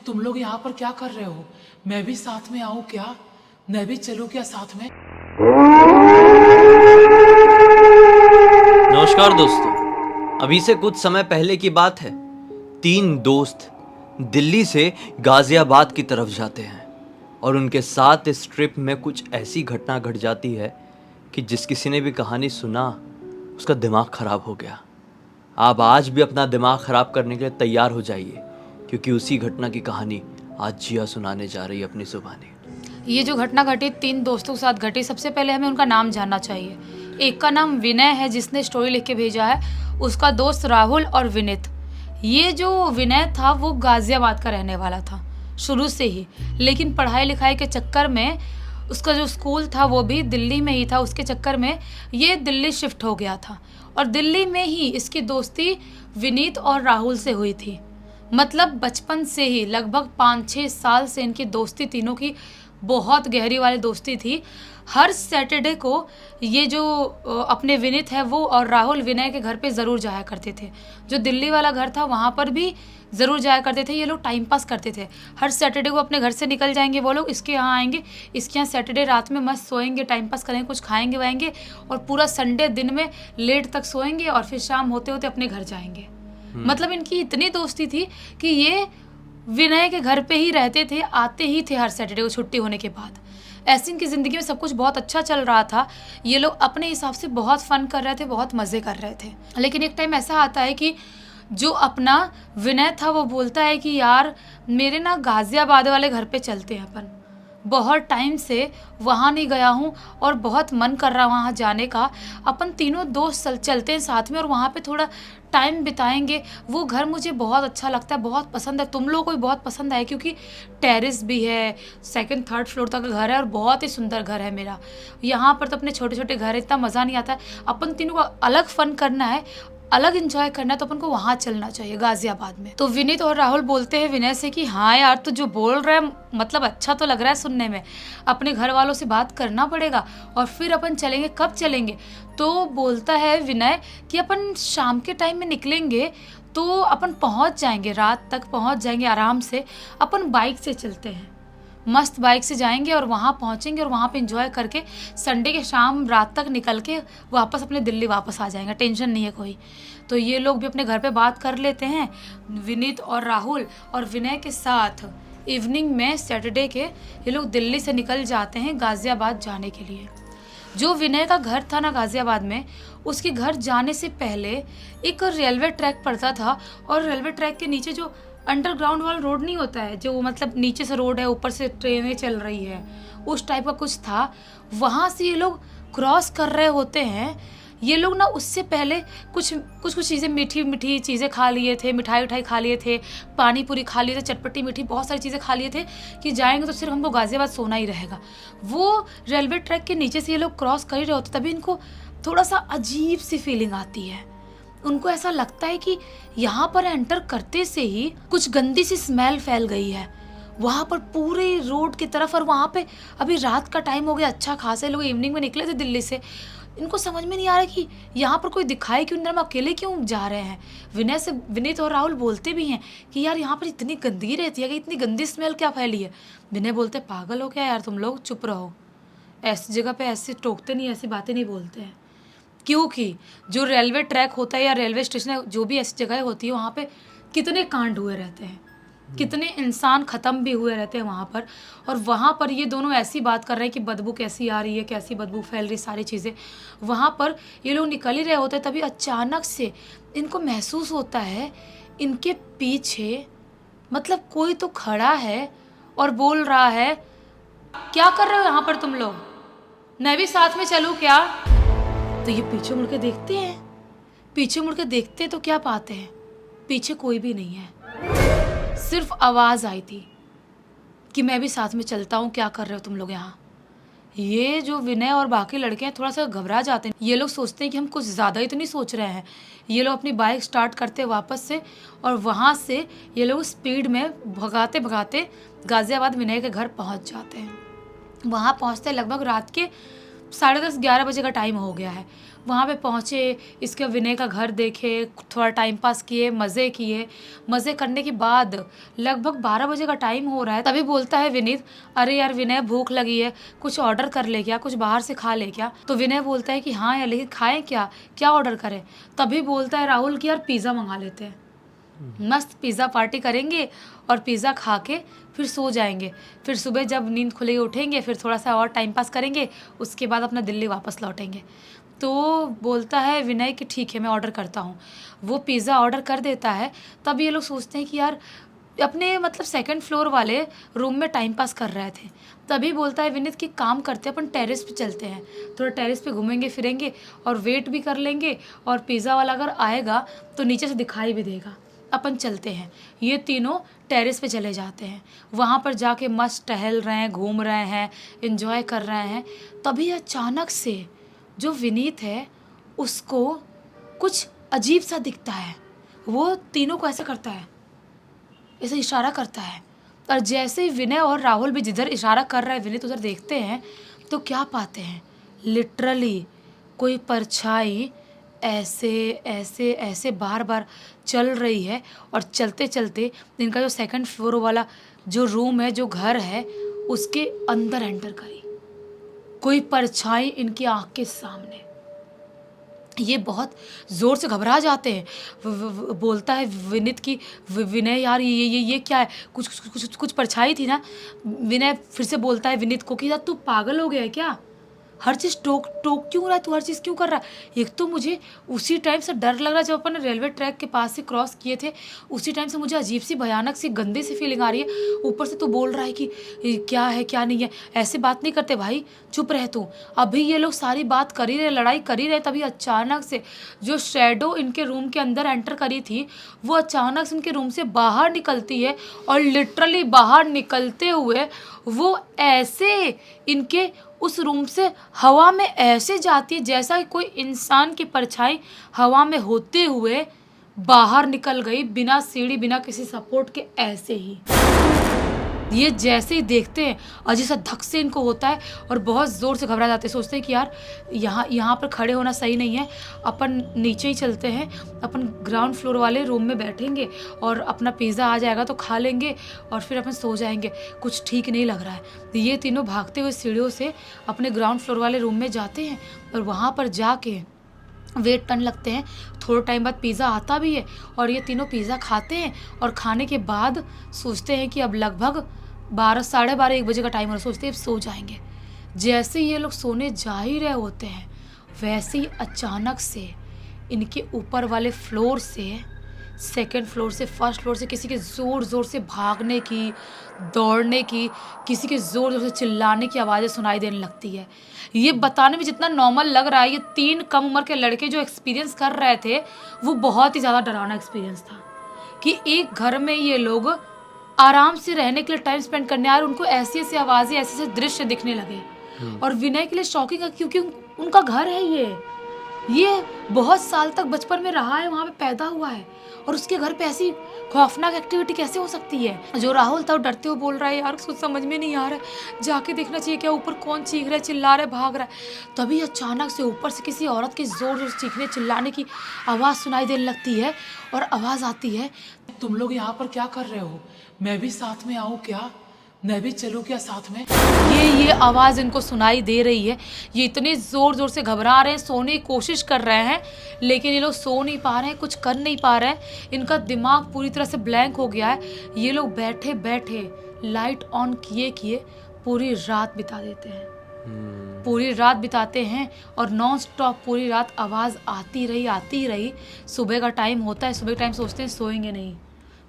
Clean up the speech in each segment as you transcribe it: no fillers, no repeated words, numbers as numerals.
तुम लोग यहाँ पर क्या कर रहे हो? मैं भी साथ में आऊँ क्या? मैं भी चलूँ क्या साथ में? नमस्कार दोस्तों। अभी से कुछ समय पहले की बात है। 3 दोस्त दिल्ली से गाजियाबाद की तरफ जाते हैं और उनके साथ इस ट्रिप में कुछ ऐसी घटना घट जाती है कि जिस किसी ने भी कहानी सुना उसका दिमाग खराब हो गया। आप आज भी अपना दिमाग खराब करने के लिए तैयार हो जाइए, क्योंकि उसी घटना की कहानी आज जिया सुनाने जा रही है अपनी जुबानी। ये जो घटना घटी 3 दोस्तों के साथ घटी, सबसे पहले हमें उनका नाम जानना चाहिए। एक का नाम विनय है जिसने स्टोरी लिख के भेजा है, उसका दोस्त राहुल और विनीत। ये जो विनय था वो गाजियाबाद का रहने वाला था शुरू से ही, लेकिन पढ़ाई लिखाई के चक्कर में उसका जो स्कूल था वो भी दिल्ली में ही था। उसके चक्कर में ये दिल्ली शिफ्ट हो गया था और दिल्ली में ही इसकी दोस्ती विनीत और राहुल से हुई थी। मतलब बचपन से ही लगभग 5-6 साल से इनकी दोस्ती तीनों की बहुत गहरी वाली दोस्ती थी। हर सैटरडे को ये जो अपने विनीत है वो और राहुल विनय के घर पे ज़रूर जाया करते थे। जो दिल्ली वाला घर था वहाँ पर भी ज़रूर जाया करते थे। ये लोग टाइम पास करते थे। हर सैटरडे को अपने घर से निकल जाएंगे वो लोग, इसके यहाँ आएंगे, इसके यहाँ सैटरडे रात में मस्त सोएंगे, टाइम पास करेंगे, कुछ खाएंगे वाएंगे और पूरा संडे दिन में लेट तक सोएंगे और फिर शाम होते होते अपने घर जाएंगे। मतलब इनकी इतनी दोस्ती थी कि ये विनय के घर पे ही रहते थे, आते ही थे हर सैटरडे को छुट्टी होने के बाद। ऐसी इनकी ज़िंदगी में सब कुछ बहुत अच्छा चल रहा था। ये लोग अपने हिसाब से बहुत फ़न कर रहे थे, बहुत मज़े कर रहे थे। लेकिन एक टाइम ऐसा आता है कि जो अपना विनय था वो बोलता है कि यार मेरे ना गाज़ियाबाद वाले घर पे चलते हैं अपन, बहुत टाइम से वहाँ नहीं गया हूँ और बहुत मन कर रहा वहाँ जाने का। अपन तीनों दोस्त चलते हैं साथ में और वहाँ पे थोड़ा टाइम बिताएंगे। वो घर मुझे बहुत अच्छा लगता है, बहुत पसंद है, तुम लोगों को भी बहुत पसंद आए क्योंकि टेरेस भी है, 2nd 3rd फ्लोर तक का घर है और बहुत ही सुंदर घर है मेरा। यहाँ पर तो अपने छोटे छोटे घर है, इतना मज़ा नहीं आता है। अपन तीनों को अलग फ़न करना है, अलग इंजॉय करना है, तो अपन को वहाँ चलना चाहिए गाजियाबाद में। तो विनीत और राहुल बोलते हैं विनय से कि हाँ यार तू जो बोल रहा है मतलब अच्छा तो लग रहा है सुनने में, अपने घर वालों से बात करना पड़ेगा और फिर अपन चलेंगे। कब चलेंगे? तो बोलता है विनय कि अपन शाम के टाइम में निकलेंगे तो अपन पहुँच जाएंगे, रात तक पहुँच जाएंगे आराम से। अपन बाइक से चलते हैं, मस्त बाइक से जाएंगे और वहाँ पहुँचेंगे और वहाँ पे एंजॉय करके संडे के शाम रात तक निकल के वापस अपने दिल्ली वापस आ जाएंगे, टेंशन नहीं है कोई। तो ये लोग भी अपने घर पे बात कर लेते हैं, विनीत और राहुल और विनय के साथ। इवनिंग में सैटरडे के ये लोग दिल्ली से निकल जाते हैं गाज़ियाबाद जाने के लिए। जो विनय का घर था ना गाज़ियाबाद में, उसके घर जाने से पहले एक रेलवे ट्रैक पड़ता था और रेलवे ट्रैक के नीचे जो अंडरग्राउंड वाला रोड नहीं होता है, जो मतलब नीचे से रोड है ऊपर से ट्रेनें चल रही है, उस टाइप का कुछ था। वहाँ से ये लोग क्रॉस कर रहे होते हैं। ये लोग ना उससे पहले कुछ चीज़ें मीठी चीज़ें खा लिए थे, मिठाई खा लिए थे, पानी पूरी खा लिए थे, चटपटी मीठी बहुत सारी चीज़ें खा लिए थे कि जाएंगे तो सिर्फ हमको गाज़ियाबाद सोना ही रहेगा। वो रेलवे ट्रैक के नीचे से ये लोग क्रॉस कर ही रहे होते, तभी इनको थोड़ा सा अजीब सी फीलिंग आती है। उनको ऐसा लगता है कि यहाँ पर एंटर करते से ही कुछ गंदी सी स्मेल फैल गई है वहाँ पर पूरे रोड की तरफ। और वहाँ पे अभी रात का टाइम हो गया, अच्छा खासे लोग इवनिंग में निकले थे दिल्ली से। इनको समझ में नहीं आ रहा कि यहाँ पर कोई दिखाई क्यों नहीं, हम अकेले क्यों जा रहे हैं। विनय से विनीत और राहुल बोलते भी हैं कि यार यहाँ पर इतनी गंदगी रहती है कि इतनी गंदी स्मेल क्या फैली है। विनय बोलते पागल हो क्या यार तुम लोग, चुप रहो, ऐसी जगह पे ऐसे टोकते नहीं, ऐसी बातें नहीं बोलते हैं। क्योंकि जो रेलवे ट्रैक होता है या रेलवे स्टेशन है, जो भी ऐसी जगह होती है वहाँ पे कितने कांड हुए रहते हैं, कितने इंसान ख़त्म भी हुए रहते हैं वहाँ पर। और वहाँ पर ये दोनों ऐसी बात कर रहे हैं कि बदबू कैसी आ रही है, कैसी बदबू फैल रही, सारी चीज़ें। वहाँ पर ये लोग निकल ही रहे होते हैं, तभी अचानक से इनको महसूस होता है इनके पीछे मतलब कोई तो खड़ा है और बोल रहा है क्या कर रहे हो यहाँ पर तुम लोग, मैं भी साथ में चलूँ क्या? तो ये पीछे मुड़ के देखते हैं, पीछे मुड़ के देखते तो क्या पाते हैं, पीछे कोई भी नहीं है। सिर्फ आवाज़ आई थी कि मैं भी साथ में चलता हूँ, क्या कर रहे हो तुम लोग यहाँ। ये जो विनय और बाकी लड़के हैं थोड़ा सा घबरा जाते हैं। ये लोग सोचते हैं कि हम कुछ ज़्यादा ही तो नहीं सोच रहे हैं। ये लोग अपनी बाइक स्टार्ट करते हैं वापस से और वहाँ से ये लोग स्पीड में भगाते भगाते गाज़ियाबाद विनय के घर पहुँच जाते हैं। वहाँ पहुँचते लगभग रात के 10:30-11 बजे का टाइम हो गया है। वहाँ पे पहुँचे, इसके विनय का घर देखे, थोड़ा टाइम पास किए, मज़े किए। मज़े करने के बाद लगभग 12 बजे का टाइम हो रहा है, तभी बोलता है विनीत, अरे यार विनय भूख लगी है, कुछ ऑर्डर कर ले क्या, कुछ बाहर से खा ले क्या। तो विनय बोलता है कि हाँ यार, लेकिन खाएं क्या, क्या ऑर्डर करें। तभी बोलता है राहुल कि यार पिज़्ज़ा मंगा लेते हैं, मस्त पिज़्ज़ा पार्टी करेंगे और पिज़्ज़ा खा के फिर सो जाएंगे। फिर सुबह जब नींद खुलेगी उठेंगे, फिर थोड़ा सा और टाइम पास करेंगे, उसके बाद अपना दिल्ली वापस लौटेंगे। तो बोलता है विनय कि ठीक है मैं ऑर्डर करता हूँ। वो पिज़्ज़ा ऑर्डर कर देता है। तब ये लोग सोचते हैं कि यार अपने मतलब सेकंड फ्लोर वाले रूम में टाइम पास कर रहे थे। तभी बोलता है विनीत कि काम करते हैं, अपन टेरेस पे चलते हैं, थोड़ा टेरेस पे घूमेंगे फिरेंगे और वेट भी कर लेंगे, और पिज़्ज़ा वाला अगर आएगा तो नीचे से दिखाई भी देगा। अपन चलते हैं। ये तीनों टेरेस पे चले जाते हैं। वहाँ पर जाके मस्त टहल रहे हैं, घूम रहे हैं, एंजॉय कर रहे हैं। तभी अचानक से जो विनीत है उसको कुछ अजीब सा दिखता है। वो तीनों को ऐसे करता है, ऐसे इशारा करता है, और जैसे ही विनय और राहुल भी जिधर इशारा कर रहे हैं विनीत उधर देखते हैं तो क्या पाते हैं, लिटरली कोई परछाई ऐसे ऐसे ऐसे बार बार चल रही है। और चलते चलते इनका जो सेकंड फ्लोर वाला जो रूम है, जो घर है, उसके अंदर एंटर करी कोई परछाई इनकी आँख के सामने। ये बहुत ज़ोर से घबरा जाते हैं। बोलता है विनीत की विनय यार ये क्या है, कुछ परछाई थी ना। विनय फिर से बोलता है विनीत को कि यार तू पागल हो गया है क्या, हर चीज़ टोक क्यों रहा है तू, हर चीज़ क्यों कर रहा है। एक तो मुझे उसी टाइम से डर लग रहा है, जब अपन रेलवे ट्रैक के पास से क्रॉस किए थे उसी टाइम से मुझे अजीब सी भयानक सी गंदी सी फीलिंग आ रही है। ऊपर से तू बोल रहा है कि क्या है क्या नहीं है। ऐसे बात नहीं करते भाई, चुप रह तू। अभी ये लोग सारी बात कर ही रहे, लड़ाई कर ही रहे, तभी अचानक से जो शेडो इनके रूम के अंदर एंटर करी थी वो अचानक से इनके रूम से बाहर निकलती है। और लिटरली बाहर निकलते हुए वो ऐसे इनके उस रूम से हवा में ऐसे जाती है जैसा कि कोई इंसान की परछाई हवा में होते हुए बाहर निकल गई, बिना सीढ़ी बिना किसी सपोर्ट के। ऐसे ही ये जैसे ही देखते हैं अजीब सा धक से इनको होता है और बहुत ज़ोर से घबरा जाते हैं। सोचते हैं कि यार यहाँ पर खड़े होना सही नहीं है, अपन नीचे ही चलते हैं, अपन ग्राउंड फ्लोर वाले रूम में बैठेंगे और अपना पिज़्ज़ा आ जाएगा तो खा लेंगे और फिर अपन सो जाएंगे। कुछ ठीक नहीं लग रहा है। तो ये तीनों भागते हुए सीढ़ियों से अपने ग्राउंड फ्लोर वाले रूम में जाते हैं और वहाँ पर जाके वेट करने लगते हैं। थोड़ा टाइम बाद पिज़्ज़ा आता भी है और ये तीनों पिज़्ज़ा खाते हैं। और खाने के बाद सोचते हैं कि अब लगभग 12-12:30-1 बजे का टाइम हो रहा, सोचते हैं अब सो जाएंगे। जैसे ये लोग सोने जा ही रहे होते हैं वैसे ही अचानक से इनके ऊपर वाले फ्लोर से, सेकंड फ्लोर से, फर्स्ट फ्लोर से किसी के ज़ोर ज़ोर से भागने की, दौड़ने की, किसी के ज़ोर ज़ोर से चिल्लाने की आवाज़ें सुनाई देने लगती है। ये बताने में जितना नॉर्मल लग रहा है, ये 3 कम उम्र के लड़के जो एक्सपीरियंस कर रहे थे वो बहुत ही ज़्यादा डरावना एक्सपीरियंस था कि एक घर में ये लोग आराम से रहने के लिए टाइम स्पेंड करने आ रहे, उनको ऐसी ऐसी आवाज़ें, ऐसे ऐसे दृश्य दिखने लगे। और विनय के लिए शॉकिंग है क्योंकि उनका घर है ये बहुत साल तक बचपन में रहा है, वहाँ पे पैदा हुआ है, और उसके घर पे ऐसी खौफनाक एक्टिविटी कैसे हो सकती है। जो राहुल था वो डरते हुए बोल रहा है यार कुछ समझ में नहीं आ रहा है, जाके देखना चाहिए क्या ऊपर कौन चीख रहा है, चिल्ला रहा है, भाग रहा है। तभी अचानक से ऊपर से किसी औरत के जोर जोर से चीखने चिल्लाने की आवाज़ सुनाई देने लगती है और आवाज़ आती है, तुम लोग यहाँ पर क्या कर रहे हो, मैं भी साथ में आऊँ क्या, मैं भी चलूँ क्या साथ में। ये आवाज़ इनको सुनाई दे रही है। ये इतने ज़ोर ज़ोर से घबरा रहे हैं, सोने की कोशिश कर रहे हैं, लेकिन ये लोग सो नहीं पा रहे हैं, कुछ कर नहीं पा रहे हैं। इनका दिमाग पूरी तरह से ब्लैंक हो गया है। ये लोग बैठे बैठे लाइट ऑन किए किए पूरी रात बिता देते हैं। पूरी रात बिताते हैं और नॉन स्टॉप पूरी रात आवाज़ आती रही। सुबह का टाइम होता है, सुबह के टाइम सोचते हैं सोएंगे नहीं,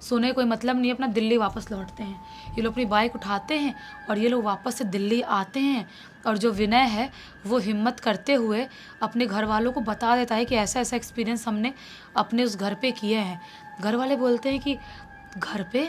सोने का कोई मतलब नहीं, अपना दिल्ली वापस लौटते हैं। ये लोग अपनी बाइक उठाते हैं और ये लोग वापस से दिल्ली आते हैं। और जो विनय है वो हिम्मत करते हुए अपने घर वालों को बता देता है कि ऐसा ऐसा एक्सपीरियंस हमने अपने उस घर पे किए हैं। घर वाले बोलते हैं कि घर पे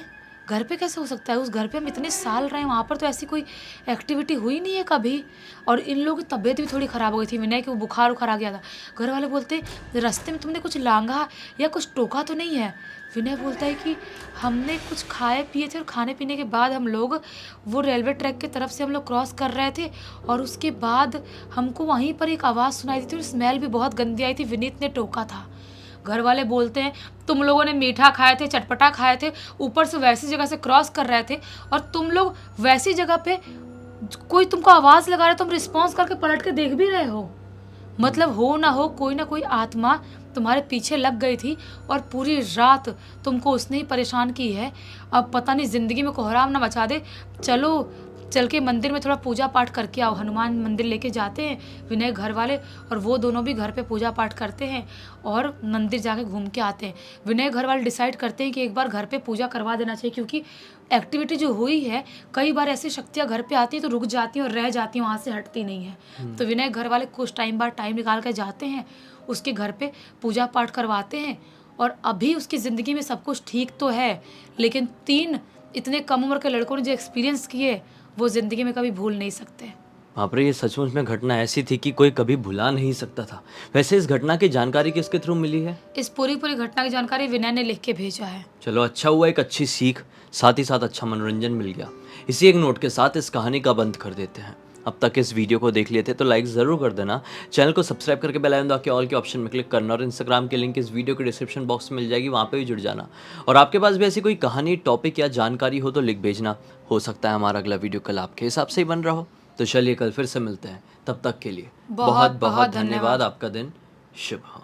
घर पे कैसे हो सकता है? उस घर पे हम इतने साल रहे हैं, वहाँ पर तो ऐसी कोई एक्टिविटी हुई नहीं है कभी। और इन लोगों की तबीयत भी थोड़ी ख़राब हो गई थी, विनय को बुखार उखार आ गया था। घर वाले बोलते रास्ते में तुमने कुछ लांघा या कुछ टोका तो नहीं है? विनय बोलता है कि हमने कुछ खाए पिए थे और खाने पीने के बाद हम लोग वो रेलवे ट्रैक की तरफ से हम लोग क्रॉस कर रहे थे, और उसके बाद हमको वहीं पर एक आवाज़ सुनाई दी थी और स्मेल भी बहुत गंदी आई थी, विनीत ने टोका था। घर वाले बोलते हैं तुम लोगों ने मीठा खाए थे, चटपटा खाए थे, ऊपर से वैसी जगह से क्रॉस कर रहे थे, और तुम लोग वैसी जगह पे कोई तुमको आवाज़ लगा रहा है, तुम रिस्पॉन्स करके पलट के देख भी रहे हो। मतलब हो ना कोई आत्मा तुम्हारे पीछे लग गई थी और पूरी रात तुमको उसने ही परेशान की है। अब पता नहीं ज़िंदगी में कोहराम ना मचा दे। चलो चल के मंदिर में थोड़ा पूजा पाठ करके आओ। हनुमान मंदिर लेके जाते हैं विनय घर वाले, और वो दोनों भी घर पे पूजा पाठ करते हैं और मंदिर जाके घूम के आते हैं। विनय घर वाले डिसाइड करते हैं कि एक बार घर पे पूजा करवा देना चाहिए, क्योंकि एक्टिविटी जो हुई है, कई बार ऐसी शक्तियाँ घर पे आती हैं तो रुक जाती हैं और रह जाती हैं, वहाँ से हटती नहीं है। तो विनय घर वाले कुछ टाइम बाद टाइम निकाल कर जाते हैं, उसके घर पे पूजा पाठ करवाते हैं, और अभी उसकी ज़िंदगी में सब कुछ ठीक तो है, लेकिन 3 इतने कम उम्र के लड़कों ने जो एक्सपीरियंस किए वो ज़िंदगी में कभी भूल नहीं सकते। वहाँ पर ये सचमुच में घटना ऐसी थी कि कोई कभी भुला नहीं सकता था। वैसे इस घटना की जानकारी किसके थ्रू मिली है? इस पूरी घटना की जानकारी विनय ने लिख के भेजा है। चलो अच्छा हुआ, एक अच्छी सीख, साथ ही साथ अच्छा मनोरंजन मिल गया। इसी एक नोट के साथ इस कहानी का बंद कर देते हैं। अब तक इस वीडियो को देख लिए थे तो लाइक ज़रूर कर देना, चैनल को सब्सक्राइब करके बेल आइकन दबा के ऑल के ऑप्शन में क्लिक करना, और इंस्टाग्राम के लिंक इस वीडियो के डिस्क्रिप्शन बॉक्स में मिल जाएगी, वहाँ पे भी जुड़ जाना। और आपके पास भी ऐसी कोई कहानी, टॉपिक या जानकारी हो तो लिख भेजना। हो सकता है हमारा अगला वीडियो कल आपके हिसाब से ही बन रहा हो। तो चलिए कल फिर से मिलते हैं, तब तक के लिए बहुत बहुत धन्यवाद। आपका दिन शुभ हो।